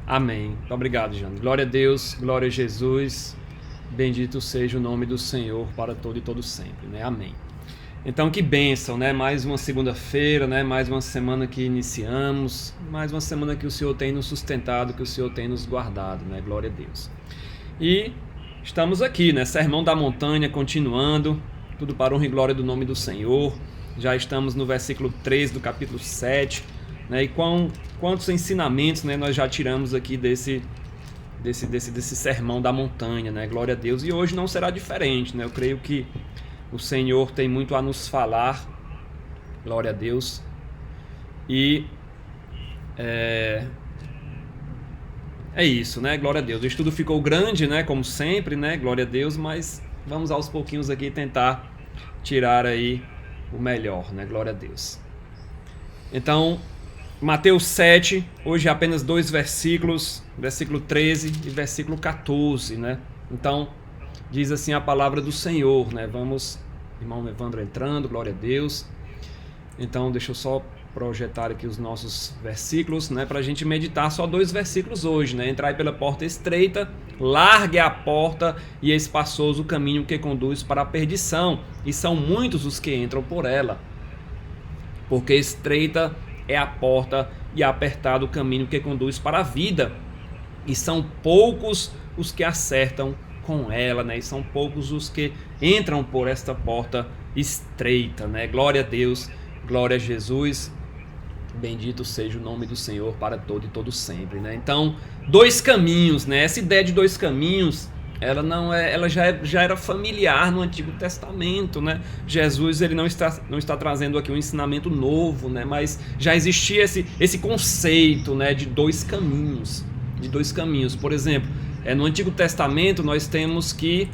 Amém. Muito obrigado, Jane. Glória a Deus, glória a Jesus. Bendito seja o nome do Senhor para todo e todo sempre, né? Amém. Então, que bênção, né? Mais uma segunda-feira, né? Mais uma semana que iniciamos, mais uma semana que o Senhor tem nos sustentado, que o Senhor tem nos guardado, né? Glória a Deus. E estamos aqui, né? Sermão da Montanha, continuando, tudo para honra e glória do nome do Senhor. Já estamos no versículo 3 do capítulo 7, né? E quantos ensinamentos, né, nós já tiramos aqui desse sermão da montanha, né? Glória a Deus. E hoje não será diferente, né? Eu creio que o Senhor tem muito a nos falar. Glória a Deus. E é isso, né? Glória a Deus. O estudo ficou grande, né? Como sempre, né? Glória a Deus. Mas vamos aos pouquinhos aqui tentar tirar aí o melhor, né? Glória a Deus. Então, Mateus 7, hoje apenas 2 versículos, versículo 13 e versículo 14, né? Então, diz assim a palavra do Senhor, né? Vamos, irmão Evandro entrando, glória a Deus. Então, deixa eu só projetar aqui os nossos versículos, né? Para a gente meditar só 2 versículos hoje, né? Entrai pela porta estreita, larga é a porta e espaçoso o caminho que conduz para a perdição, e são muitos os que entram por ela. Porque estreita é a porta e apertado o caminho que conduz para a vida, e são poucos os que acertam com ela, né? E são poucos os que entram por esta porta estreita, né? Glória a Deus, glória a Jesus, bendito seja o nome do Senhor para todo e todo sempre, né? Então, 2 caminhos, né? Essa ideia de 2 caminhos, ela já era familiar no Antigo Testamento, né? Jesus, ele não está trazendo aqui um ensinamento novo, né? Mas já existia esse conceito, né? De 2 caminhos, Por exemplo, no Antigo Testamento nós temos que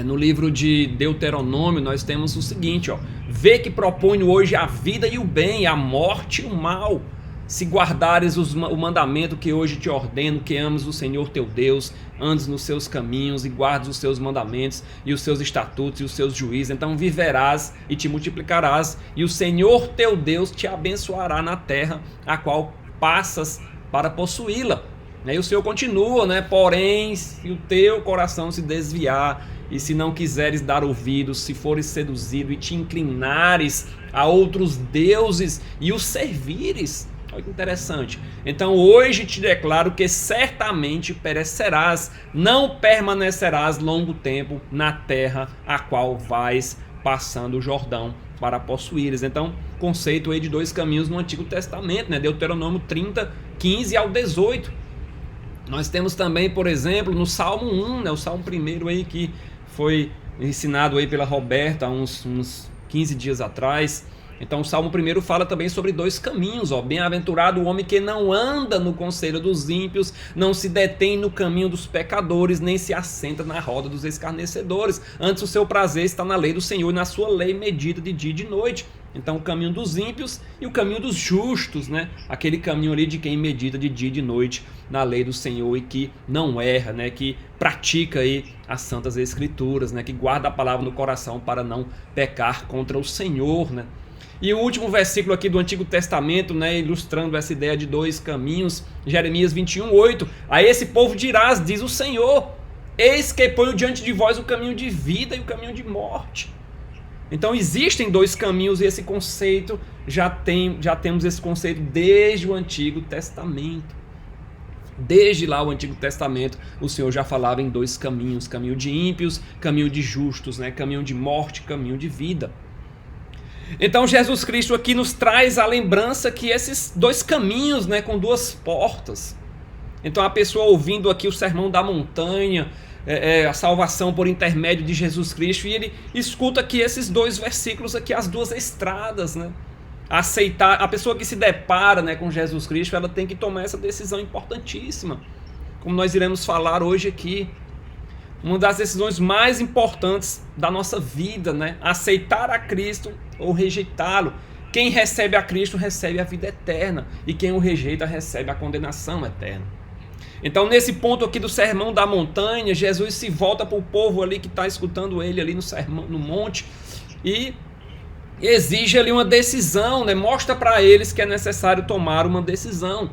no livro de Deuteronômio nós temos o seguinte, ó: vê que proponho hoje a vida e o bem, a morte e o mal, se guardares o mandamento que hoje te ordeno, que ames o Senhor teu Deus, andes nos seus caminhos e guardes os seus mandamentos e os seus estatutos e os seus juízos, então viverás e te multiplicarás, e o Senhor teu Deus te abençoará na terra a qual passas para possuí-la. E o Senhor continua, né? Porém, se o teu coração se desviar e se não quiseres dar ouvidos, se fores seduzido e te inclinares a outros deuses e os servires. Olha que interessante. Então hoje te declaro que certamente perecerás, não permanecerás longo tempo na terra a qual vais passando o Jordão para possuíres. Então, conceito aí de 2 caminhos no Antigo Testamento, né? Deuteronômio 30, 15 ao 18. Nós temos também, por exemplo, no Salmo 1, né? O Salmo 1 aí que foi ensinado aí pela Roberta há uns 15 dias atrás. Então o Salmo 1 fala também sobre 2 caminhos, ó: bem-aventurado o homem que não anda no conselho dos ímpios, não se detém no caminho dos pecadores, nem se assenta na roda dos escarnecedores. Antes o seu prazer está na lei do Senhor, e na sua lei medita de dia e de noite. Então o caminho dos ímpios e o caminho dos justos, né? Aquele caminho ali de quem medita de dia e de noite na lei do Senhor e que não erra, né? Que pratica aí as santas escrituras, né? Que guarda a palavra no coração para não pecar contra o Senhor, né? E o último versículo aqui do Antigo Testamento, né, ilustrando essa ideia de 2 caminhos, Jeremias 21, 8. A esse povo dirás, diz o Senhor: eis que ponho diante de vós o caminho de vida e o caminho de morte. Então existem 2 caminhos, e esse conceito já temos esse conceito desde o Antigo Testamento. Desde lá o Antigo Testamento o Senhor já falava em 2 caminhos: caminho de ímpios, caminho de justos, né? Caminho de morte, caminho de vida. Então Jesus Cristo aqui nos traz a lembrança que esses 2 caminhos, né, com 2 portas. Então a pessoa ouvindo aqui o sermão da montanha, a salvação por intermédio de Jesus Cristo, e ele escuta aqui esses 2 versículos aqui, as 2 estradas, né? Aceitar, a pessoa que se depara, né, com Jesus Cristo, ela tem que tomar essa decisão importantíssima, como nós iremos falar hoje aqui. Uma das decisões mais importantes da nossa vida, né? Aceitar a Cristo ou rejeitá-lo. Quem recebe a Cristo recebe a vida eterna, e quem o rejeita recebe a condenação eterna. Então, nesse ponto aqui do Sermão da Montanha, Jesus se volta para o povo ali que está escutando ele ali no sermão, no monte, e exige ali uma decisão, né? Mostra para eles que é necessário tomar uma decisão.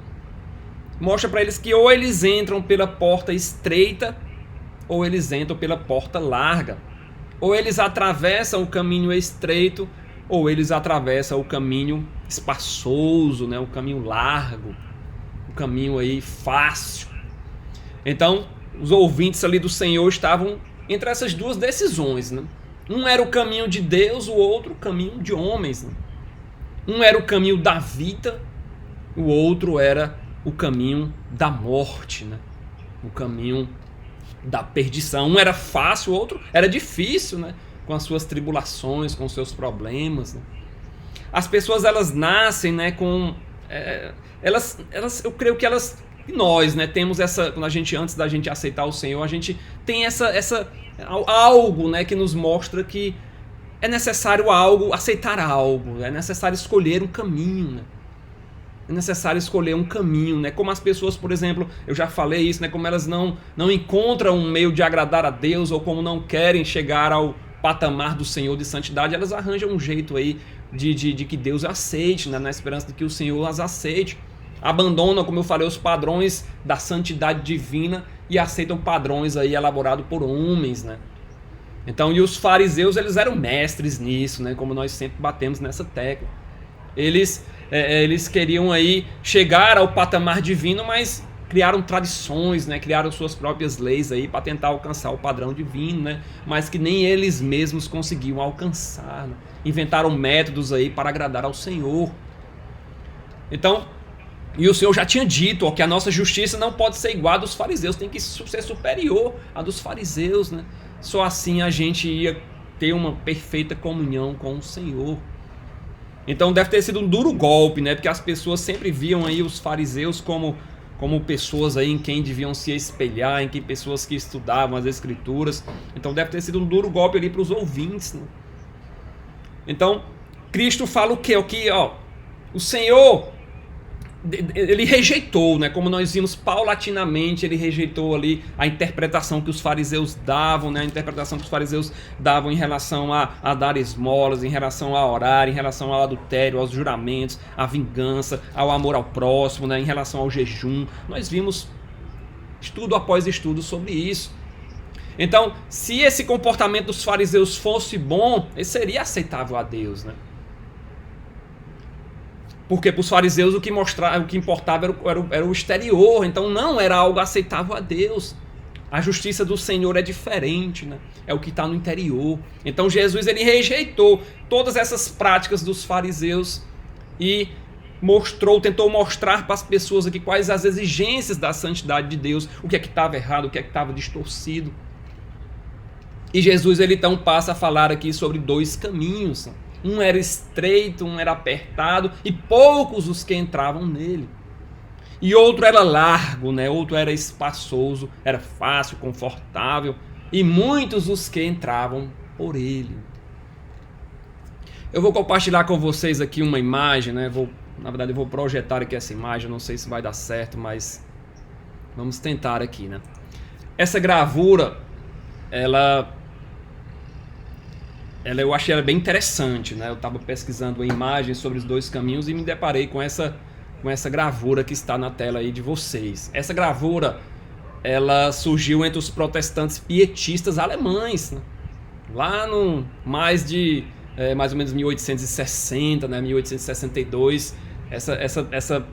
mostra para eles que ou eles entram pela porta estreita ou eles entram pela porta larga. Ou eles atravessam o caminho estreito ou eles atravessam o caminho espaçoso, né? O caminho largo, o caminho aí fácil. Então, os ouvintes ali do Senhor estavam entre essas duas decisões, né? Um era o caminho de Deus, o outro o caminho de homens, né? Um era o caminho da vida, o outro era o caminho da morte, né? O caminho da perdição. Um era fácil, o outro era difícil, né? Com as suas tribulações, com os seus problemas, né? As pessoas, elas nascem, né, com... eu creio que elas... Nós, né, temos essa... Quando antes da gente aceitar o Senhor, a gente tem algo, né, que nos mostra que é necessário aceitar algo, é necessário escolher um caminho, né? É necessário escolher um caminho, né? Como as pessoas, por exemplo, eu já falei isso, né? Como elas não encontram um meio de agradar a Deus, ou como não querem chegar ao patamar do Senhor de santidade, elas arranjam um jeito aí de que Deus aceite, né? Na esperança de que o Senhor as aceite. Abandonam, como eu falei, os padrões da santidade divina e aceitam padrões aí elaborados por homens, né? Então, e os fariseus, eles eram mestres nisso, né? Como nós sempre batemos nessa tecla. Eles queriam aí chegar ao patamar divino, mas criaram tradições, né? Criaram suas próprias leis aí para tentar alcançar o padrão divino, né? Mas que nem eles mesmos conseguiam alcançar, né? Inventaram métodos aí para agradar ao Senhor. Então, e o Senhor já tinha dito, ó, que a nossa justiça não pode ser igual a dos fariseus, tem que ser superior à dos fariseus, né? Só assim a gente ia ter uma perfeita comunhão com o Senhor. Então deve ter sido um duro golpe, né? Porque as pessoas sempre viam aí os fariseus como pessoas aí em quem deviam se espelhar, em quem pessoas que estudavam as escrituras. Então deve ter sido um duro golpe ali para os ouvintes, né? Então Cristo fala o quê? O Senhor, ele rejeitou, né? Como nós vimos paulatinamente, ele rejeitou ali a interpretação que os fariseus davam, né? A interpretação que os fariseus davam em relação a dar esmolas, em relação a orar, em relação ao adultério, aos juramentos, à vingança, ao amor ao próximo, né? Em relação ao jejum. Nós vimos estudo após estudo sobre isso. Então, se esse comportamento dos fariseus fosse bom, ele seria aceitável a Deus, né? Porque para os fariseus o que importava era o exterior, então não era algo aceitável a Deus. A justiça do Senhor é diferente, né? É o que está no interior. Então Jesus, ele rejeitou todas essas práticas dos fariseus e tentou mostrar para as pessoas aqui quais as exigências da santidade de Deus, o que é que estava errado, o que é que estava distorcido. E Jesus, ele então passa a falar aqui sobre dois caminhos. Um era estreito, um era apertado, e poucos os que entravam nele. E outro era largo, né? Outro era espaçoso, era fácil, confortável, e muitos os que entravam por ele. Eu vou compartilhar com vocês aqui uma imagem, né? Na verdade, eu vou projetar aqui essa imagem, não sei se vai dar certo, mas vamos tentar aqui, né? Essa gravura, eu achei ela bem interessante, né? Eu estava pesquisando imagens sobre os dois caminhos e me deparei com essa gravura que está na tela aí de vocês. Essa gravura, ela surgiu entre os protestantes pietistas alemães, né? Lá no mais ou menos 1860, né? 1862. Essa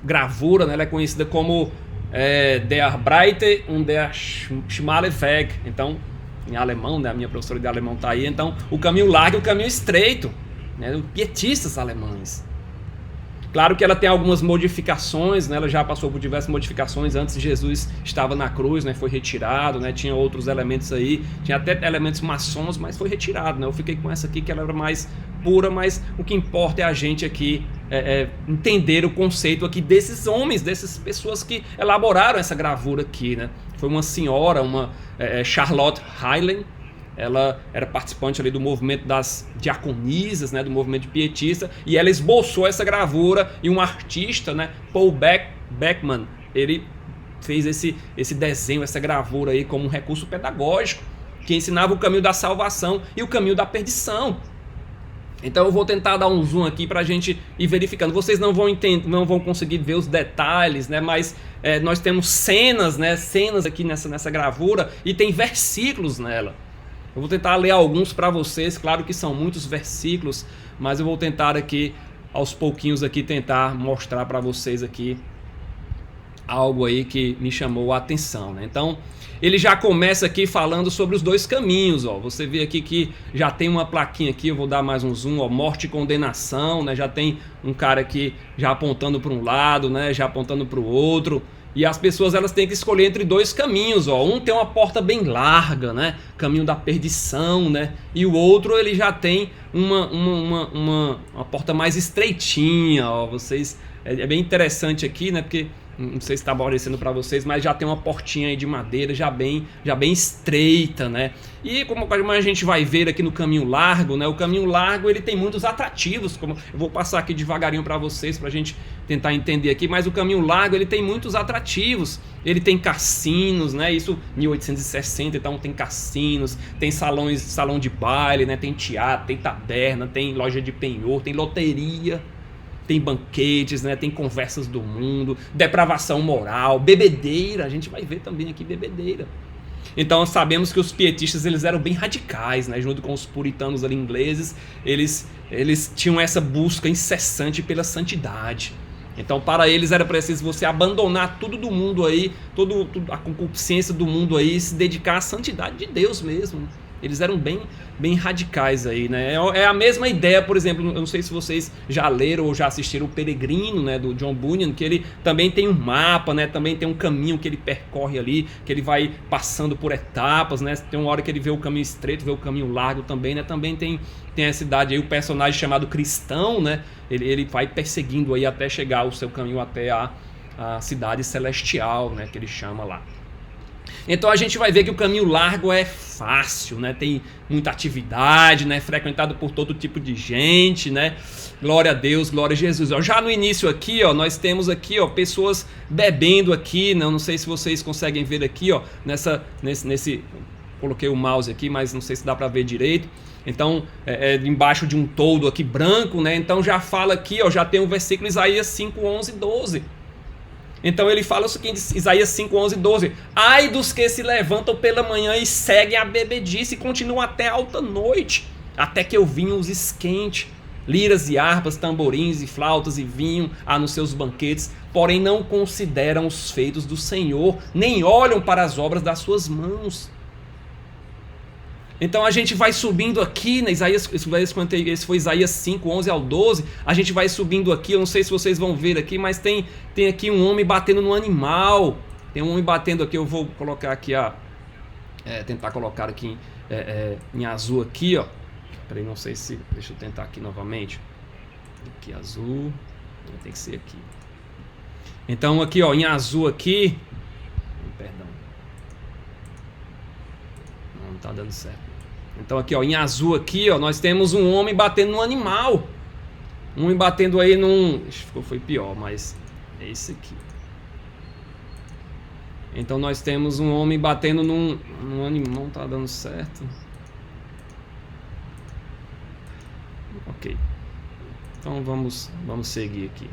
gravura, né? Ela é conhecida como Der Breite und der Schmale Weg. Então, em alemão, né? A minha professora de alemão está aí. Então, o caminho largo e o caminho estreito, né? Pietistas alemães. Claro que ela tem algumas modificações, né? Ela já passou por diversas modificações. Antes Jesus estava na cruz, né? Foi retirado, né? Tinha outros elementos aí, tinha até elementos maçons, mas foi retirado, né? Eu fiquei com essa aqui que ela era mais pura, mas o que importa é a gente aqui entender o conceito aqui desses homens, dessas pessoas que elaboraram essa gravura aqui, né? Foi uma senhora, Charlotte Heilen. Ela era participante ali do movimento das diaconisas, né, do movimento pietista, e ela esboçou essa gravura, e um artista, né, Paul Beckman, ele fez esse desenho, essa gravura aí como um recurso pedagógico, que ensinava o caminho da salvação e o caminho da perdição. Então eu vou tentar dar um zoom aqui para a gente ir verificando. Vocês não vão conseguir ver os detalhes, né? Mas nós temos cenas, né? Cenas aqui nessa gravura e tem versículos nela. Eu vou tentar ler alguns para vocês. Claro que são muitos versículos, mas eu vou tentar aqui, aos pouquinhos aqui, tentar mostrar para vocês aqui algo aí que me chamou a atenção, né? Então, ele já começa aqui falando sobre os dois caminhos, ó. Você vê aqui que já tem uma plaquinha aqui, eu vou dar mais um zoom, ó, morte e condenação, né? Já tem um cara aqui já apontando para um lado, né? Já apontando para o outro. E as pessoas, elas têm que escolher entre dois caminhos, ó. Um tem uma porta bem larga, né? Caminho da perdição, né? E o outro, ele já tem uma porta mais estreitinha, ó. Vocês, é bem interessante aqui, né? Porque não sei se está aparecendo para vocês, mas já tem uma portinha aí de madeira já bem estreita, né? E como a gente vai ver aqui no caminho largo, né? O caminho largo, ele tem muitos atrativos, como eu vou passar aqui devagarinho para vocês, para a gente tentar entender aqui, mas o caminho largo, ele tem muitos atrativos. Ele tem cassinos, né? Isso 1860, então tem cassinos, tem salão de baile, né? Tem teatro, tem taberna, tem loja de penhor, tem loteria, tem banquetes, né? Tem conversas do mundo, depravação moral, bebedeira. A gente vai ver também aqui bebedeira. Então sabemos que os pietistas, eles eram bem radicais, né? Junto com os puritanos ali ingleses, eles tinham essa busca incessante pela santidade. Então para eles era preciso você abandonar tudo do mundo aí, toda a concupiscência do mundo aí, e se dedicar à santidade de Deus mesmo. Eles eram bem radicais aí, né? É a mesma ideia, por exemplo, eu não sei se vocês já leram ou já assistiram o Peregrino, né, do John Bunyan, que ele também tem um mapa, né? Também tem um caminho que ele percorre ali, que ele vai passando por etapas, né? Tem uma hora que ele vê o caminho estreito, vê o caminho largo também, né? Também tem essa idade aí, o personagem chamado Cristão, né? Ele vai perseguindo aí até chegar o seu caminho até a cidade celestial, né? Que ele chama lá. Então a gente vai ver que o caminho largo é fácil, né? Tem muita atividade, né? Frequentado por todo tipo de gente, né? Glória a Deus, glória a Jesus. Ó, já no início aqui, ó, nós temos aqui, ó, pessoas bebendo aqui, não sei se vocês conseguem ver aqui, ó, nesse coloquei o mouse aqui, mas não sei se dá para ver direito. Então, embaixo de um toldo aqui branco, né? Então já fala aqui, ó, já tem o versículo Isaías 5, 11 e 12. Então ele fala o seguinte, Isaías 5, 11 e 12. Ai dos que se levantam pela manhã e seguem a bebedice e continuam até alta noite, até que o vinho os esquente. Liras e harpas, tamborins e flautas e vinho há nos seus banquetes, porém não consideram os feitos do Senhor, nem olham para as obras das suas mãos. Então a gente vai subindo aqui, né, esse foi Isaías 5, 11 ao 12, a gente vai subindo aqui, eu não sei se vocês vão ver aqui, mas tem aqui um homem batendo no animal, tem um homem batendo aqui, eu vou colocar aqui, tentar colocar aqui em azul aqui, ó, peraí, não sei se, deixa eu tentar aqui novamente, aqui azul, tem que ser aqui, então aqui ó, em azul aqui, perdão, não tá dando certo. Então aqui ó, em azul aqui ó, nós temos um homem batendo num animal. Um homem batendo aí num... Foi pior, mas é esse aqui. Então nós temos um homem batendo num animal, não tá dando certo. Ok. Então vamos seguir aqui.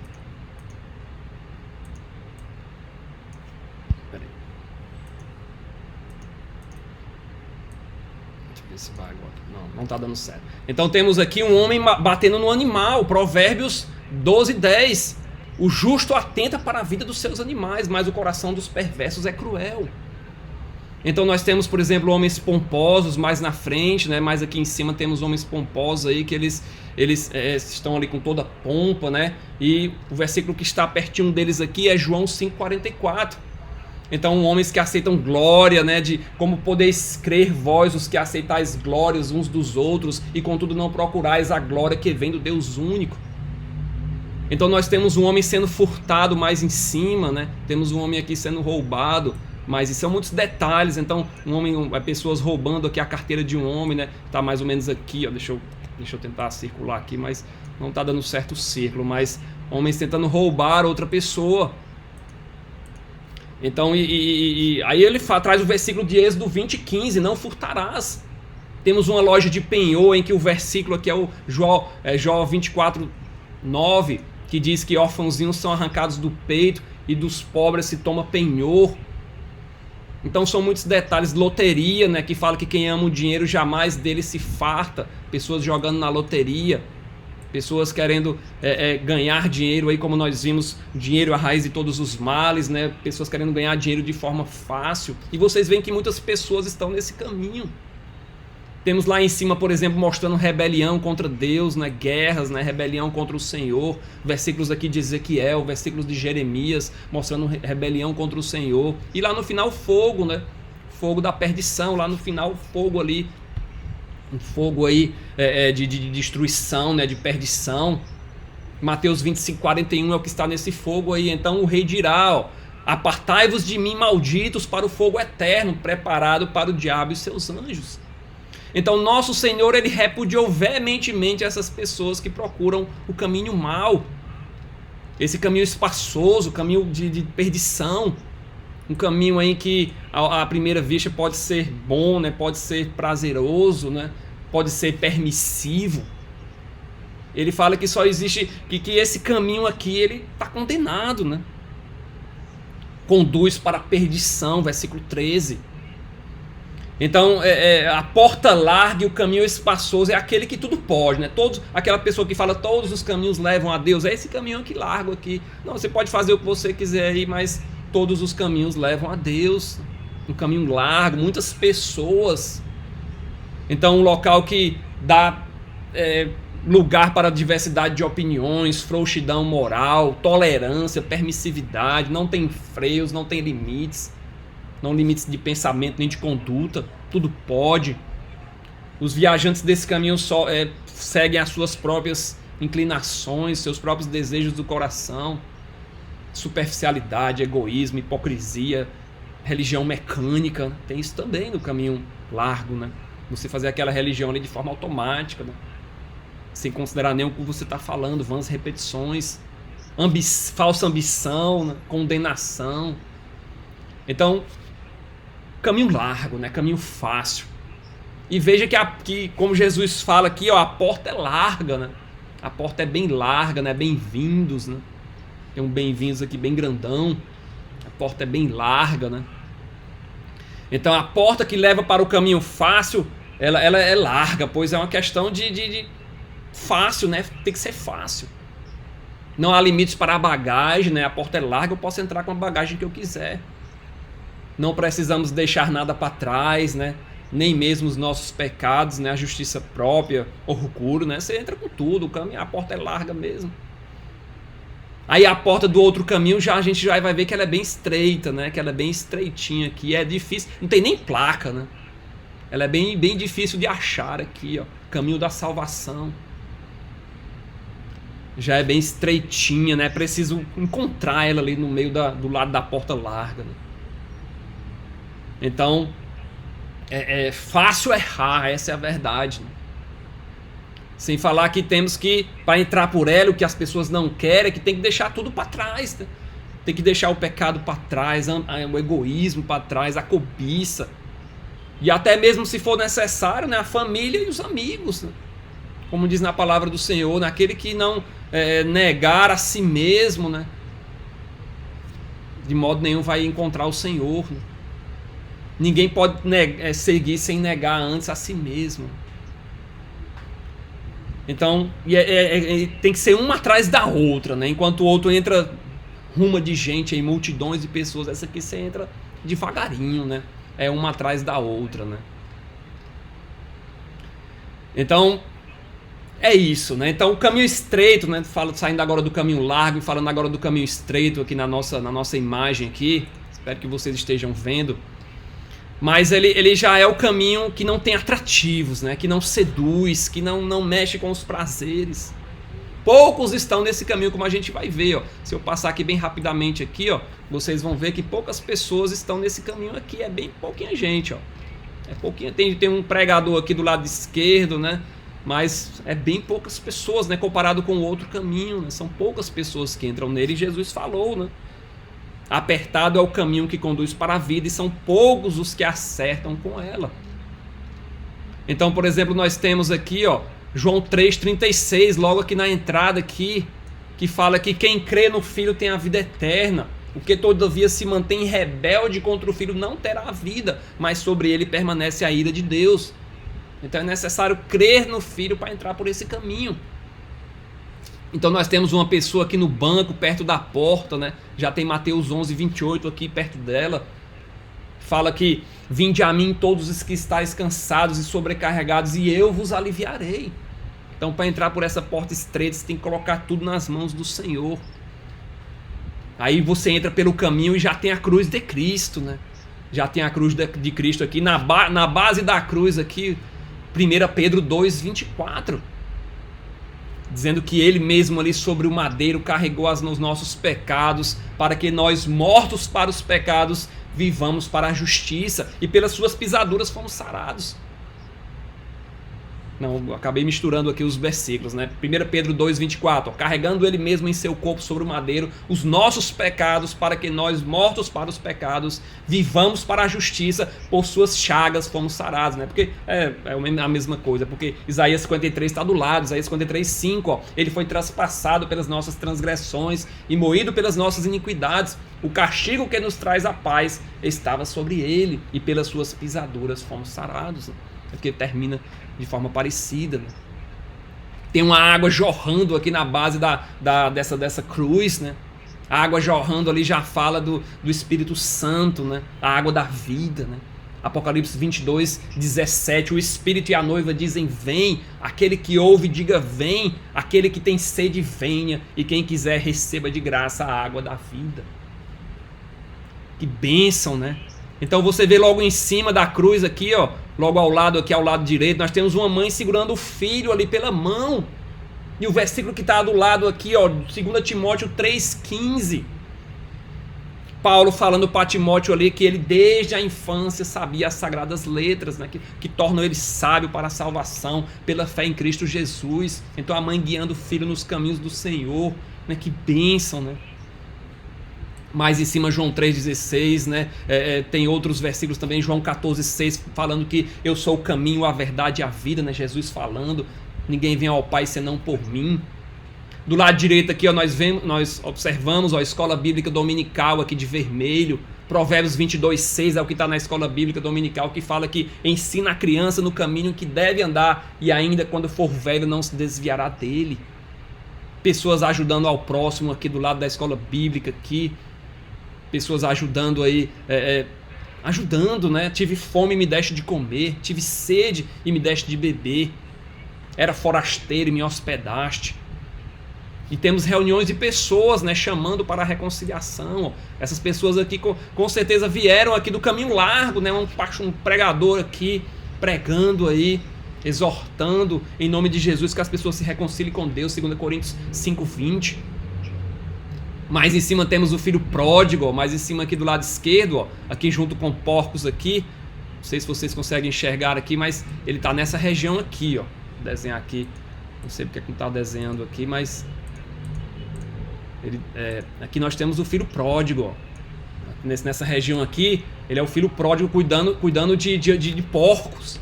Esse vai agora. Não tá dando certo. Então temos aqui um homem batendo no animal. Provérbios 12, 10. O justo atenta para a vida dos seus animais, mas o coração dos perversos é cruel. Então nós temos, por exemplo, homens pomposos mais na frente, né? Mais aqui em cima temos homens pomposos aí que eles estão ali com toda a pompa, né? E o versículo que está pertinho deles aqui é João 5,44. Então, homens que aceitam glória, né, de como podeis crer vós, os que aceitais glórias uns dos outros, e contudo não procurais a glória que vem do Deus único. Então nós temos um homem sendo furtado mais em cima, né? Temos um homem aqui sendo roubado, mas isso são muitos detalhes. Então, pessoas roubando aqui a carteira de um homem, né? Tá mais ou menos aqui, ó, deixa eu tentar circular aqui, mas não tá dando certo o círculo, mas homens tentando roubar outra pessoa. Então, aí ele traz o versículo de Êxodo 20, 15, não furtarás. Temos uma loja de penhor em que o versículo aqui é o Jó 24:9, que diz que órfãozinhos são arrancados do peito e dos pobres se toma penhor. Então são muitos detalhes. Loteria, né, que fala que quem ama o dinheiro jamais dele se farta. Pessoas jogando na loteria, pessoas querendo ganhar dinheiro, aí como nós vimos, dinheiro é a raiz de todos os males, né? Pessoas querendo ganhar dinheiro de forma fácil. E vocês veem que muitas pessoas estão nesse caminho. Temos lá em cima, por exemplo, mostrando rebelião contra Deus, né? Guerras, né? Rebelião contra o Senhor. Versículos aqui de Ezequiel, versículos de Jeremias, mostrando rebelião contra o Senhor. E lá no final, fogo, né? Fogo da perdição. Lá no final, fogo ali. Um fogo aí de destruição, né? De perdição. Mateus 25:41 é o que está nesse fogo aí. Então o rei dirá, ó, apartai-vos de mim, malditos, para o fogo eterno, preparado para o diabo e seus anjos. Então nosso Senhor, ele repudiou veementemente essas pessoas que procuram o caminho mau, esse caminho espaçoso, caminho de perdição, um caminho aí que à primeira vista pode ser bom, né? Pode ser prazeroso, né? Pode ser permissivo. Ele fala que só existe, que esse caminho aqui ele está condenado, né? Conduz para a perdição, versículo 13. Então, a porta larga e o caminho espaçoso é aquele que tudo pode, né? Aquela pessoa que fala todos os caminhos levam a Deus, é esse caminho aqui largo aqui. Não, você pode fazer o que você quiser aí, mas todos os caminhos levam a Deus. Um caminho largo, muitas pessoas. Então, um local que dá lugar para diversidade de opiniões, frouxidão moral, tolerância, permissividade, não tem freios, não tem limites. Não limites de pensamento nem de conduta, tudo pode. Os viajantes desse caminho só seguem as suas próprias inclinações, seus próprios desejos do coração. Superficialidade, egoísmo, hipocrisia, religião mecânica. Tem isso também no caminho largo, né? Você fazer aquela religião ali de forma automática, né? Sem considerar nem o que você está falando, vãs repetições, falsa ambição, né? Condenação. Então, caminho largo, né? Caminho fácil. E veja que como Jesus fala aqui, ó, a porta é larga, né? A porta é bem larga, né? Bem-vindos, né? Tem um bem-vindos aqui bem grandão. A porta é bem larga, né? Então a porta que leva para o caminho fácil, ela é larga, pois é uma questão de fácil, né? Tem que ser fácil. Não há limites para a bagagem, né? A porta é larga, eu posso entrar com a bagagem que eu quiser. Não precisamos deixar nada para trás, né? Nem mesmo os nossos pecados, né? A justiça própria, orgulho, né? Você entra com tudo, o caminho, a porta é larga mesmo. Aí a porta do outro caminho a gente já vai ver que ela é bem estreita, né? Que ela é bem estreitinha aqui, é difícil, não tem nem placa, né? Ela é bem difícil de achar aqui, ó. Caminho da salvação. Já é bem estreitinha, né? É preciso encontrar ela ali no meio do lado da porta larga, né? Então, é fácil errar, essa é a verdade, né? Sem falar que temos que, para entrar por ela, o que as pessoas não querem é que tem que deixar tudo para trás, né? Tem que deixar o pecado para trás, o egoísmo para trás, a cobiça. E até mesmo se for necessário, né, a família e os amigos, né? Como diz na palavra do Senhor, naquele que não negar a si mesmo, né? De modo nenhum vai encontrar o Senhor, né? Ninguém pode seguir sem negar antes a si mesmo. Então, tem que ser uma atrás da outra, né? Enquanto o outro entra ruma de gente, aí, multidões de pessoas, essa aqui você entra devagarinho, né? É uma atrás da outra, né? Então, é isso, né? Então, o caminho estreito, né? Saindo agora do caminho largo e falando agora do caminho estreito aqui na nossa imagem aqui. Espero que vocês estejam vendo. Mas ele já é o caminho que não tem atrativos, né? Que não seduz, que não mexe com os prazeres. Poucos estão nesse caminho, como a gente vai ver, ó. Se eu passar aqui bem rapidamente aqui, ó, vocês vão ver que poucas pessoas estão nesse caminho aqui. É bem pouquinha gente, ó. É pouquinha. Tem um pregador aqui do lado esquerdo, né? Mas é bem poucas pessoas, né? Comparado com o outro caminho, né? São poucas pessoas que entram nele. E Jesus falou, né? Apertado é o caminho que conduz para a vida e são poucos os que acertam com ela. Então, por exemplo, nós temos aqui, ó, João 3,36, logo aqui na entrada aqui, que fala que quem crê no Filho tem a vida eterna. O que todavia se mantém rebelde contra o Filho não terá a vida, mas sobre ele permanece a ira de Deus. Então é necessário crer no Filho para entrar por esse caminho. Então nós temos uma pessoa aqui no banco, perto da porta, né? Já tem Mateus 11:28 aqui perto dela. Fala que: vinde a mim todos os que estáis cansados e sobrecarregados, e eu vos aliviarei. Então, para entrar por essa porta estreita, você tem que colocar tudo nas mãos do Senhor. Aí você entra pelo caminho e já tem a cruz de Cristo, né? Já tem a cruz de Cristo aqui. Na base da cruz aqui, 1 Pedro 2:24. Dizendo que ele mesmo ali sobre o madeiro carregou os nossos pecados, para que nós, mortos para os pecados, vivamos para a justiça, e pelas suas pisaduras fomos sarados. Não, acabei misturando aqui os versículos, né? 1 Pedro 2:24, carregando ele mesmo em seu corpo sobre o madeiro os nossos pecados, para que nós, mortos para os pecados, vivamos para a justiça, por suas chagas fomos sarados, né? Porque é a mesma coisa, porque Isaías 53 está do lado, Isaías 53:5, ó, ele foi traspassado pelas nossas transgressões e moído pelas nossas iniquidades, o castigo que nos traz a paz estava sobre ele, e pelas suas pisaduras fomos sarados, né? Porque termina de forma parecida, né? Tem uma água jorrando aqui na base dessa cruz, né? A água jorrando ali já fala do Espírito Santo, né? A água da vida, né? Apocalipse 22:17, o Espírito e a noiva dizem: vem. Aquele que ouve diga: vem. Aquele que tem sede venha, e quem quiser receba de graça a água da vida. Que bênção, né? Então você vê logo em cima da cruz aqui, ó, logo ao lado aqui, ao lado direito, nós temos uma mãe segurando o filho ali pela mão. E o versículo que está do lado aqui, ó, 2 Timóteo 3,15. Paulo falando para Timóteo ali que ele desde a infância sabia as sagradas letras, né, que tornam ele sábio para a salvação pela fé em Cristo Jesus. Então a mãe guiando o filho nos caminhos do Senhor, né, que bênção, né? Mais em cima, João 3,16, né? Tem outros versículos também, João 14,6, falando que eu sou o caminho, a verdade e a vida, né? Jesus falando: ninguém vem ao Pai senão por mim. Do lado direito aqui, ó, nós observamos, ó, a escola bíblica dominical aqui de vermelho. Provérbios 22:6 é o que está na escola bíblica dominical, que fala que ensina a criança no caminho que deve andar, e ainda quando for velho não se desviará dele. Pessoas ajudando ao próximo aqui do lado da escola bíblica aqui. Pessoas ajudando aí, ajudando, né? Tive fome e me deste de comer, tive sede e me deste de beber, era forasteiro e me hospedaste. E temos reuniões de pessoas, né, chamando para a reconciliação. Essas pessoas aqui com certeza vieram aqui do caminho largo, né? Um pregador aqui pregando aí, exortando em nome de Jesus que as pessoas se reconciliem com Deus, 2 Coríntios 5:20. Mais em cima temos o filho pródigo, ó, mais em cima aqui do lado esquerdo, ó, aqui junto com porcos aqui. Não sei se vocês conseguem enxergar aqui, mas ele está nessa região aqui, ó. Vou desenhar aqui, não sei porque não está desenhando aqui, mas aqui nós temos o filho pródigo, ó. Nessa região aqui, ele é o filho pródigo cuidando de porcos.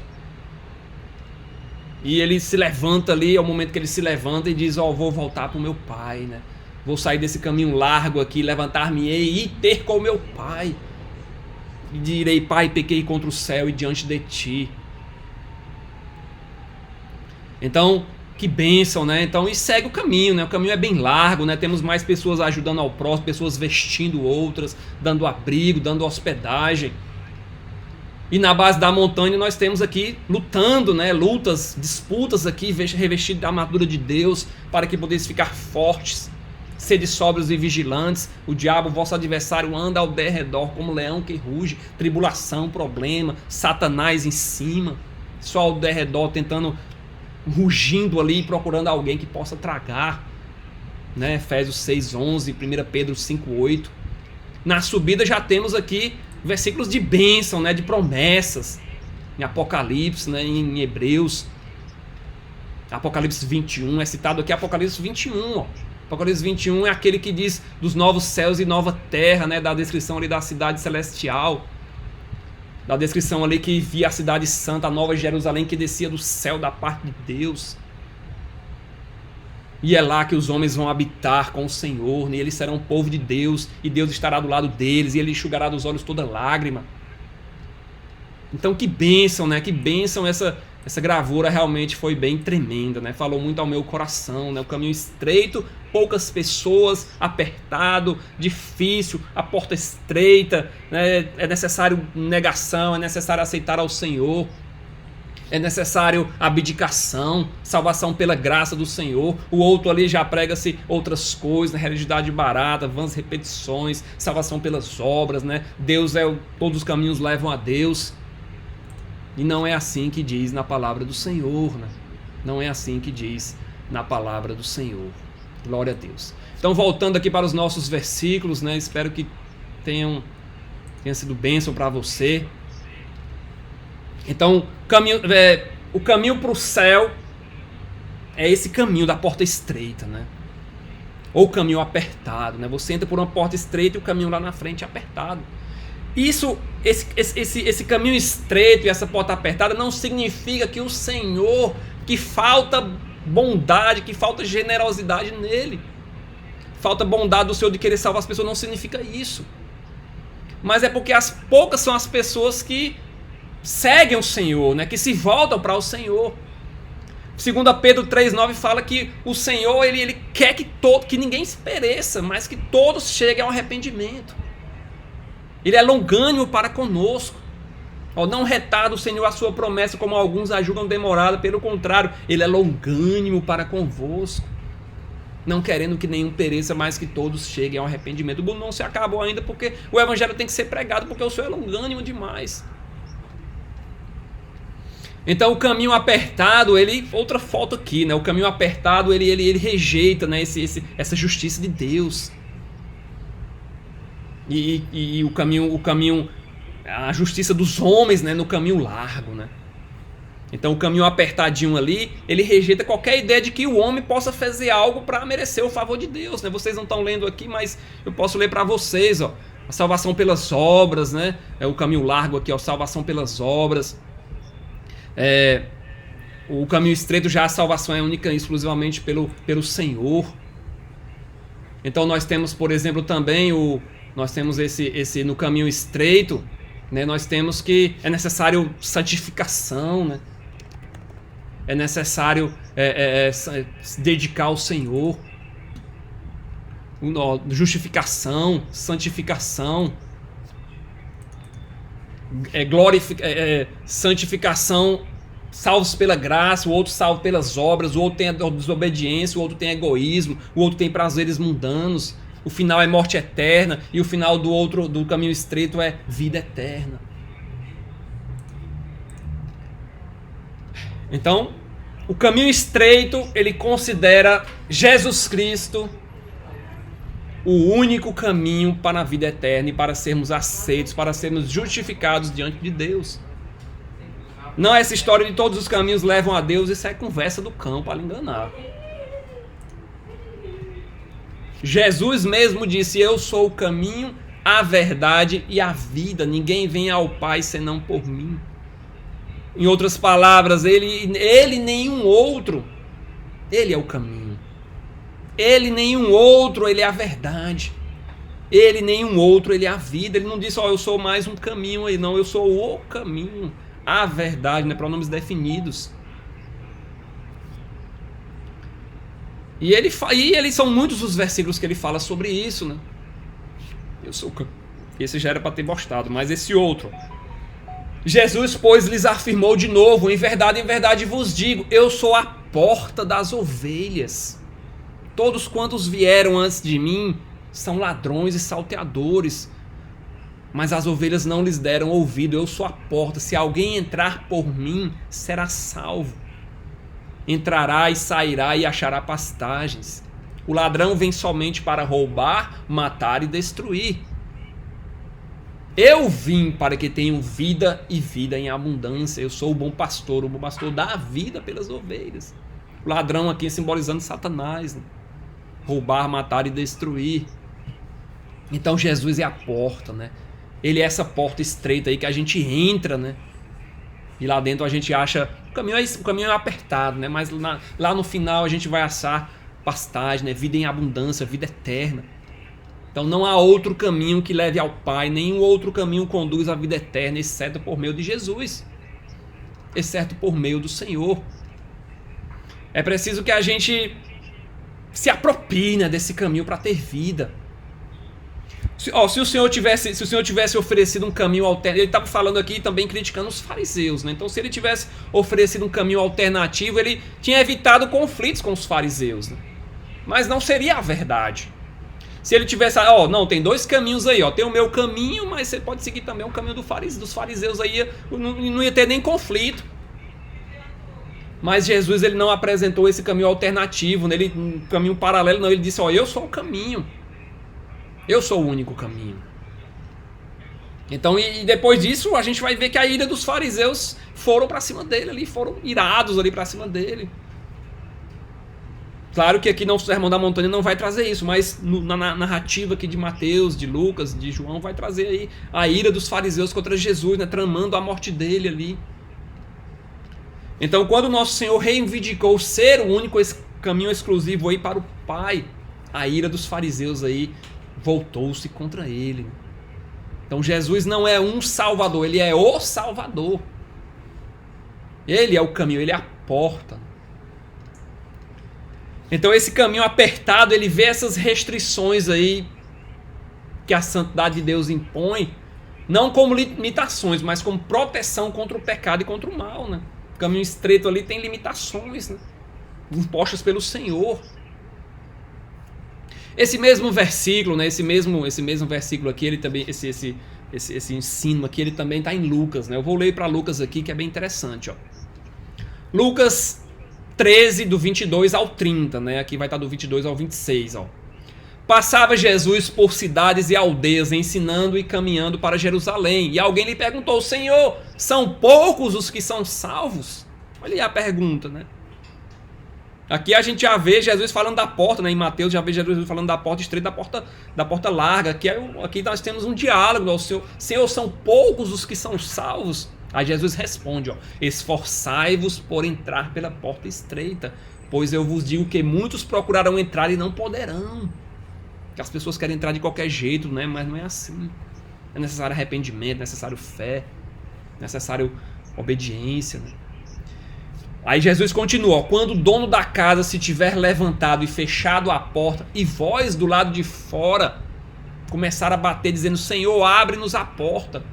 E ele se levanta ali, é o momento que ele se levanta e diz: ó, vou voltar para o meu pai, né? Vou sair desse caminho largo aqui, levantar-me-ei e ter com o meu pai. E direi: Pai, pequei contra o céu e diante de ti. Então, que bênção, né? Então, e segue o caminho, né? O caminho é bem largo, né? Temos mais pessoas ajudando ao próximo, pessoas vestindo outras, dando abrigo, dando hospedagem. E na base da montanha nós temos aqui lutando, né? Lutas, disputas aqui, revestidos da armadura de Deus, para que podeis ficar fortes. Sede sóbrios e vigilantes. O diabo, vosso adversário, anda ao derredor como leão que ruge. Tribulação, problema, Satanás em cima, só ao derredor tentando, rugindo ali, procurando alguém que possa tragar, né? Efésios 6:11, 1 Pedro 5:8. Na subida já temos aqui versículos de bênção, né? De promessas. Em Apocalipse, né? Em Hebreus. Apocalipse 21 é citado aqui, Apocalipse 21, ó. Apocalipse 21 é aquele que diz dos novos céus e nova terra, né? Da descrição ali da cidade celestial. da descrição ali que via a cidade santa, a nova Jerusalém que descia do céu da parte de Deus. E é lá que os homens vão habitar com o Senhor, né? E eles serão o povo de Deus, e Deus estará do lado deles, e Ele enxugará dos olhos toda lágrima. Então que bênção, né? Que bênção, essa gravura realmente foi bem tremenda, né? Falou muito ao meu coração, né? O caminho estreito, poucas pessoas, apertado, difícil, a porta estreita, né? É necessário negação, é necessário aceitar ao Senhor. É necessário abdicação, salvação pela graça do Senhor. O outro ali já prega-se outras coisas, né? Realidade barata, vãs repetições, salvação pelas obras, né? Deus todos os caminhos levam a Deus. E não é assim que diz na palavra do Senhor, né? Não é assim que diz na palavra do Senhor. Glória a Deus. Então, voltando aqui para os nossos versículos, né? Espero que tenha sido bênção para você. Então, o caminho para o céu é esse caminho da porta estreita, né? Ou o caminho apertado, né? Você entra por uma porta estreita e o caminho lá na frente é apertado. Esse caminho estreito e essa porta apertada não significa que o Senhor, que falta bondade, que falta generosidade nele, falta bondade do Senhor de querer salvar as pessoas, não significa isso. Mas é porque as poucas são as pessoas que seguem o Senhor, né? Que se voltam para o Senhor. 2 Pedro 3,9 fala que o Senhor ele quer que ninguém se pereça, mas que todos cheguem ao arrependimento. Ele é longânimo para conosco. Não retarda o Senhor a sua promessa, como alguns a julgam demorada. Pelo contrário, Ele é longânimo para convosco, não querendo que nenhum pereça, mas que todos cheguem ao arrependimento. O mundo não se acabou ainda, porque o Evangelho tem que ser pregado, porque o Senhor é longânimo demais. Então o caminho apertado, outra foto aqui, né? O caminho apertado, ele rejeita, né, essa justiça de Deus. E o caminho, a justiça dos homens, né, no caminho largo, né? Então o caminho apertadinho ali, ele rejeita qualquer ideia de que o homem possa fazer algo para merecer o favor de Deus, né? Vocês não estão lendo aqui, mas eu posso ler para vocês, ó. A salvação pelas obras, né? É o caminho largo aqui, ó, salvação pelas obras. O caminho estreito já a salvação é única e exclusivamente pelo Senhor. Então nós temos, por exemplo, também nós temos esse no caminho estreito, né? Nós temos que é necessário santificação, né? É necessário se dedicar ao Senhor. Justificação, santificação, santificação, salvos pela graça, o outro salvo pelas obras, o outro tem a desobediência, o outro tem egoísmo, o outro tem prazeres mundanos. O final é morte eterna e o final do caminho estreito é vida eterna. Então, o caminho estreito, ele considera Jesus Cristo o único caminho para a vida eterna e para sermos aceitos, para sermos justificados diante de Deus. Não é essa história de todos os caminhos levam a Deus, isso é conversa do cão para lhe enganar. Jesus mesmo disse: eu sou o caminho, a verdade e a vida. Ninguém vem ao Pai senão por mim. Em outras palavras, ele nenhum outro, ele é o caminho. Ele nenhum outro, ele é a verdade. Ele nenhum outro, ele é a vida. Ele não disse: eu sou mais um caminho aí, não. Eu sou o caminho, a verdade, né? Pronomes definidos. E eles são muitos os versículos que ele fala sobre isso, né? Esse já era para ter gostado, mas esse outro. Jesus, pois, lhes afirmou de novo: em verdade vos digo, eu sou a porta das ovelhas. Todos quantos vieram antes de mim são ladrões e salteadores, mas as ovelhas não lhes deram ouvido. Eu sou a porta. Se alguém entrar por mim, será salvo. Entrará e sairá e achará pastagens. O ladrão vem somente para roubar, matar e destruir. Eu vim para que tenham vida e vida em abundância. Eu sou o bom pastor dá a vida pelas ovelhas. O ladrão aqui simbolizando Satanás, né? Roubar, matar e destruir. Então Jesus é a porta, né? Ele é essa porta estreita aí que a gente entra, né? E lá dentro a gente acha... O caminho é apertado, né? Mas lá no final a gente vai achar pastagem, né? Vida em abundância, vida eterna. Então não há outro caminho que leve ao Pai, nenhum outro caminho conduz à vida eterna, exceto por meio de Jesus, exceto por meio do Senhor. É preciso que a gente se aproprie, né, desse caminho para ter vida. Se o Senhor tivesse oferecido um caminho alternativo, ele estava falando aqui também criticando os fariseus, né? Então se ele tivesse oferecido um caminho alternativo, ele tinha evitado conflitos com os fariseus, né? Mas não seria a verdade. Se ele tivesse, não, tem dois caminhos aí, tem o meu caminho, mas você pode seguir também o caminho dos fariseus aí, não ia ter nem conflito. Mas Jesus, ele não apresentou esse caminho alternativo, né? Um caminho paralelo, não, ele disse, eu sou o caminho, eu sou o único caminho. Então, e depois disso, a gente vai ver que a ira dos fariseus foram para cima dele ali, foram irados ali para cima dele. Claro que aqui no Sermão da Montanha não vai trazer isso, mas na narrativa aqui de Mateus, de Lucas, de João, vai trazer aí a ira dos fariseus contra Jesus, né, tramando a morte dele ali. Então, quando o nosso Senhor reivindicou ser o único caminho exclusivo aí para o Pai, a ira dos fariseus aí voltou-se contra ele. Então, Jesus não é um Salvador, ele é o Salvador. Ele é o caminho, ele é a porta. Então esse caminho apertado, ele vê essas restrições aí que a santidade de Deus impõe, não como limitações, mas como proteção contra o pecado e contra o mal, né? O caminho estreito ali tem limitações, né, impostas pelo Senhor. Esse mesmo versículo, né, esse mesmo versículo aqui, ele também, esse ensino aqui, ele também está em Lucas, né? Eu vou ler para Lucas aqui, que é bem interessante, Lucas 13, do 22 ao 30, né? Aqui vai estar do 22 ao 26, Passava Jesus por cidades e aldeias, ensinando e caminhando para Jerusalém. E alguém lhe perguntou, Senhor, são poucos os que são salvos? Olha aí a pergunta, né? Aqui a gente já vê Jesus falando da porta, né? Em Mateus já vê Jesus falando da porta estreita, da porta larga. Aqui nós temos um diálogo, Senhor, são poucos os que são salvos? Aí Jesus responde, esforçai-vos por entrar pela porta estreita, pois eu vos digo que muitos procurarão entrar e não poderão. Que as pessoas querem entrar de qualquer jeito, né? Mas não é assim. É necessário arrependimento, é necessário fé, é necessário obediência, né? Aí Jesus continua, quando o dono da casa se tiver levantado e fechado a porta, e vós do lado de fora começar a bater dizendo, Senhor, abre-nos a porta,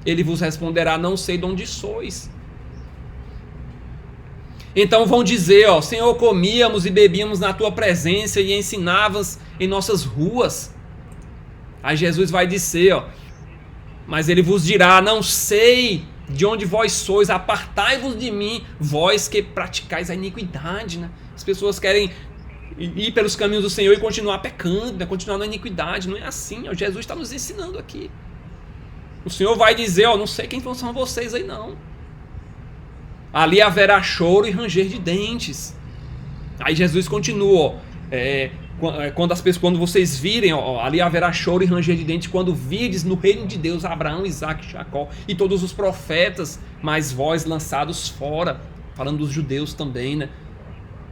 ele vos responderá, não sei de onde sois. Então vão dizer, Senhor, comíamos e bebíamos na tua presença e ensinavas em nossas ruas. Aí Jesus vai dizer, mas ele vos dirá, não sei de onde vós sois, apartai-vos de mim, vós que praticais a iniquidade, né? As pessoas querem ir pelos caminhos do Senhor e continuar pecando, né? Continuar na iniquidade, não é assim, Jesus está nos ensinando aqui. O Senhor vai dizer, não sei quem são vocês aí não. Ali haverá choro e ranger de dentes. Aí Jesus continua, quando vocês virem, ali haverá choro e ranger de dentes, quando virdes no reino de Deus Abraão, Isaque, Jacó e todos os profetas, mas vós lançados fora, falando dos judeus também, né?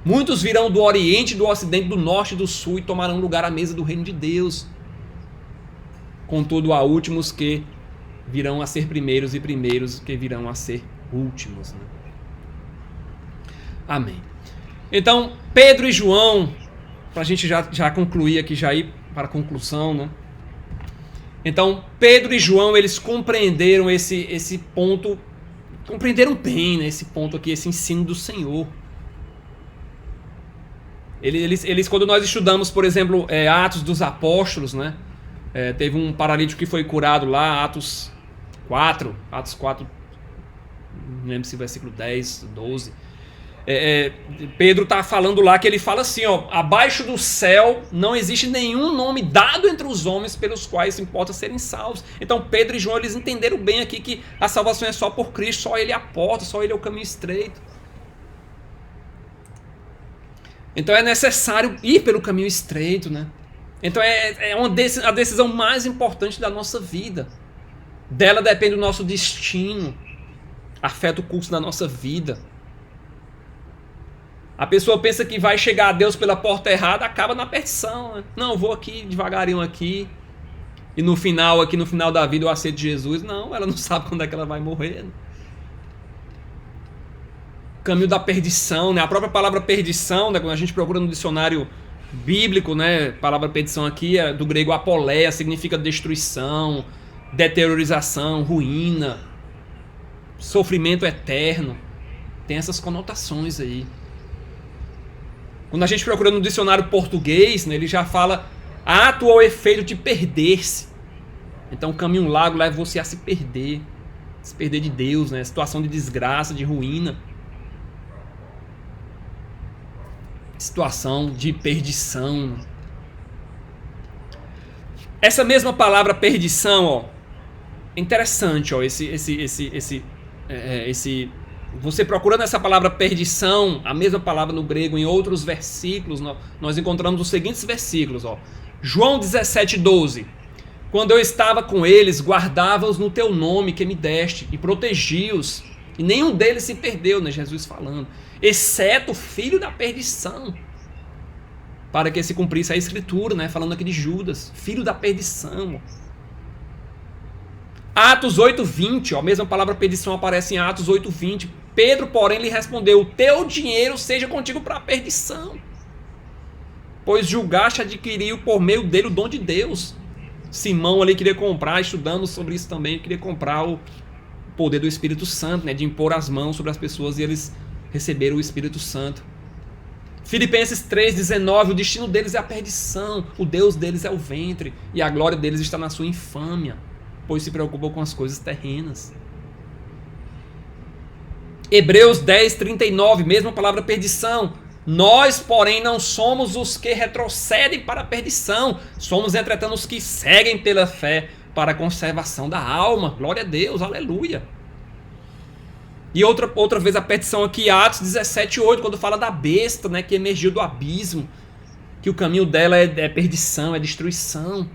Muitos virão do oriente, do ocidente, do norte e do sul e tomarão lugar à mesa do reino de Deus. Contudo, há últimos que virão a ser primeiros e primeiros que virão a ser últimos, né? Amém. Então, Pedro e João, para a gente já concluir aqui, já ir para a conclusão, né? Então, Pedro e João, eles compreenderam esse ponto, compreenderam bem, né, esse ponto aqui, esse ensino do Senhor. Eles quando nós estudamos, por exemplo, Atos dos Apóstolos, né? Teve um paralítico que foi curado lá, Atos 4, não lembro se versículo 10, 12. Pedro está falando lá que ele fala assim, abaixo do céu não existe nenhum nome dado entre os homens pelos quais importa serem salvos. Então Pedro e João, eles entenderam bem aqui que a salvação é só por Cristo, só Ele é a porta, só Ele é o caminho estreito. Então é necessário ir pelo caminho estreito, né? Então a decisão mais importante da nossa vida. Dela depende o nosso destino. Afeta o curso da nossa vida. A pessoa pensa que vai chegar a Deus pela porta errada, acaba na perdição, né? Não, eu vou aqui devagarinho aqui. E no final da vida eu aceito Jesus. Não, ela não sabe quando é que ela vai morrer. Né? Caminho da perdição, né? A própria palavra perdição, né? Quando a gente procura no dicionário bíblico, né? A palavra perdição aqui é do grego apoleia, significa destruição, deteriorização, ruína, sofrimento eterno. Tem essas conotações aí. Quando a gente procura no dicionário português, né, ele já fala ato ou efeito de perder-se. Então o caminho largo leva você a se perder de Deus, né? Situação de desgraça, de ruína. Situação de perdição. Essa mesma palavra perdição, ó, é interessante, ó, você procurando essa palavra perdição, a mesma palavra no grego em outros versículos, nós encontramos os seguintes versículos, ó. João 17:12. Quando eu estava com eles, guardava-os no teu nome que me deste e protegi-os, e nenhum deles se perdeu, né, Jesus falando, exceto o filho da perdição, para que se cumprisse a escritura, né, falando aqui de Judas, filho da perdição. Atos 8:20, ó, a mesma palavra perdição aparece em Atos 8:20. Pedro, porém, lhe respondeu: o teu dinheiro seja contigo para a perdição, pois julgaste adquirir por meio dele o dom de Deus. Simão ali queria comprar, estudamos sobre isso também, queria comprar o poder do Espírito Santo, né, de impor as mãos sobre as pessoas e eles receberam o Espírito Santo. Filipenses 3:19, o destino deles é a perdição, o Deus deles é o ventre e a glória deles está na sua infâmia, pois se preocupam com as coisas terrenas. Hebreus 10:39, mesma palavra perdição. Nós, porém, não somos os que retrocedem para a perdição, somos, entretanto, os que seguem pela fé para a conservação da alma. Glória a Deus, aleluia. E outra vez a perdição aqui, Atos 17:8, quando fala da besta, né, que emergiu do abismo, que o caminho dela é perdição, é destruição.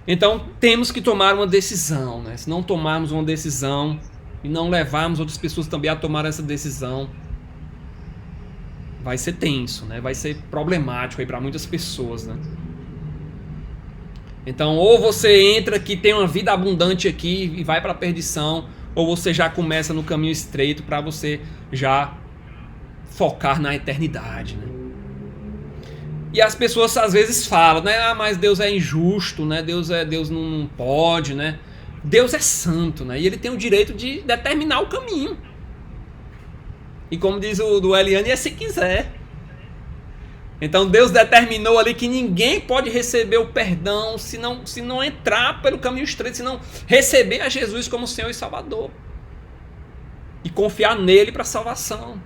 Então temos que tomar uma decisão, né? Se não tomarmos uma decisão e não levarmos outras pessoas também a tomar essa decisão, vai ser tenso, né? Vai ser problemático aí para muitas pessoas, né? Então, ou você entra que tem uma vida abundante aqui e vai para a perdição, ou você já começa no caminho estreito para você já focar na eternidade, né? E as pessoas às vezes falam, né? Ah, mas Deus é injusto, né? Deus não pode, né? Deus é santo, né? E ele tem o direito de determinar o caminho. E como diz o do Eliane, é se quiser. Então Deus determinou ali que ninguém pode receber o perdão se não entrar pelo caminho estreito, se não receber a Jesus como Senhor e Salvador. E confiar nele para a salvação.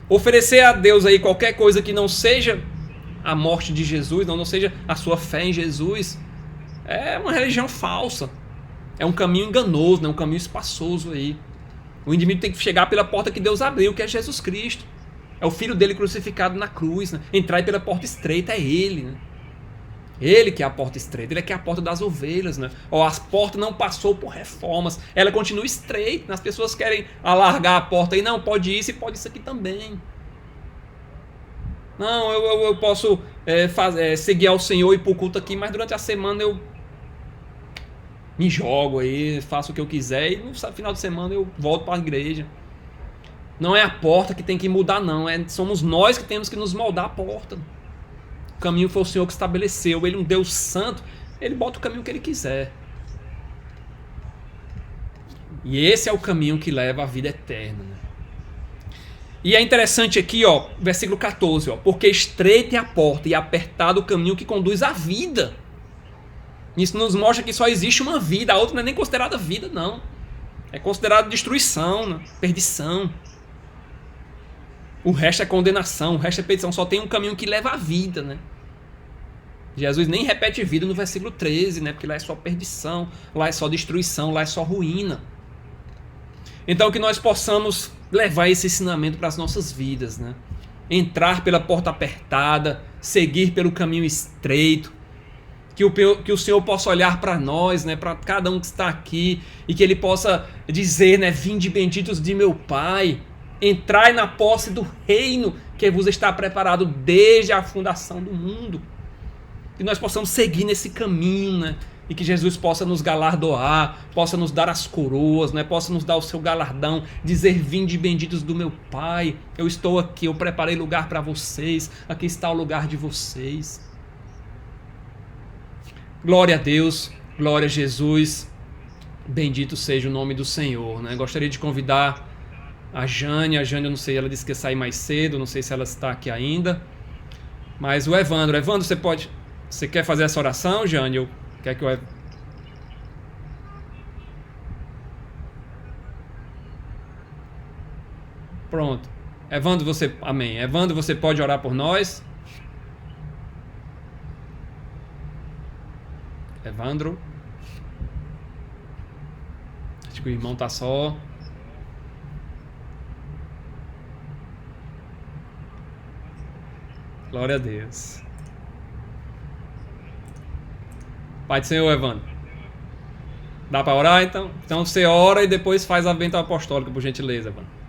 Oferecer a Deus aí qualquer coisa que não seja a morte de Jesus, não seja a sua fé em Jesus, é uma religião falsa. É um caminho enganoso, né? Um caminho espaçoso aí. O indivíduo tem que chegar pela porta que Deus abriu, que é Jesus Cristo. É o Filho dele crucificado na cruz, né? Entrar pela porta estreita é ele, né? Ele que é a porta estreita, ele é que é a porta das ovelhas, né? Ó, as portas não passou por reformas, ela continua estreita, né? As pessoas querem alargar a porta aí, não, pode isso e pode isso aqui também. Não, eu posso seguir ao Senhor e ir pro culto aqui, mas durante a semana eu me jogo aí, faço o que eu quiser e no final de semana eu volto para a igreja. Não é a porta que tem que mudar, não. Somos nós que temos que nos moldar a porta. O caminho foi o Senhor que estabeleceu. Ele é um Deus santo. Ele bota o caminho que ele quiser. E esse é o caminho que leva à vida eterna. Né? E é interessante aqui, ó, versículo 14. Ó, porque estreita é a porta e apertado o caminho que conduz à vida. Isso nos mostra que só existe uma vida. A outra não é nem considerada vida, não. É considerada destruição, né? Perdição. O resto é condenação, o resto é perdição. Só tem um caminho que leva à vida, né? Jesus nem repete vida no versículo 13, né? Porque lá é só perdição, lá é só destruição, lá é só ruína. Então que nós possamos levar esse ensinamento para as nossas vidas, né? Entrar pela porta apertada, seguir pelo caminho estreito, que o Senhor possa olhar para nós, né, para cada um que está aqui, e que Ele possa dizer, né, vinde benditos de meu Pai, entrai na posse do reino que vos está preparado desde a fundação do mundo. Que nós possamos seguir nesse caminho, né, e que Jesus possa nos galardoar, possa nos dar as coroas, né, possa nos dar o seu galardão, dizer, vinde benditos do meu Pai, eu estou aqui, eu preparei lugar para vocês, aqui está o lugar de vocês. Glória a Deus, glória a Jesus, bendito seja o nome do Senhor, né? Gostaria de convidar a Jane, eu não sei, ela disse que ia sair mais cedo, não sei se ela está aqui ainda, mas o Evandro, você quer fazer essa oração, Jane, ou quer que eu... Pronto, Evandro, amém, Evandro, você pode orar por nós? Evandro, acho que o irmão tá só. Glória a Deus. Pai do Senhor, Evandro. Dá para orar então? Então você ora e depois faz a bênção apostólica, por gentileza, Evandro.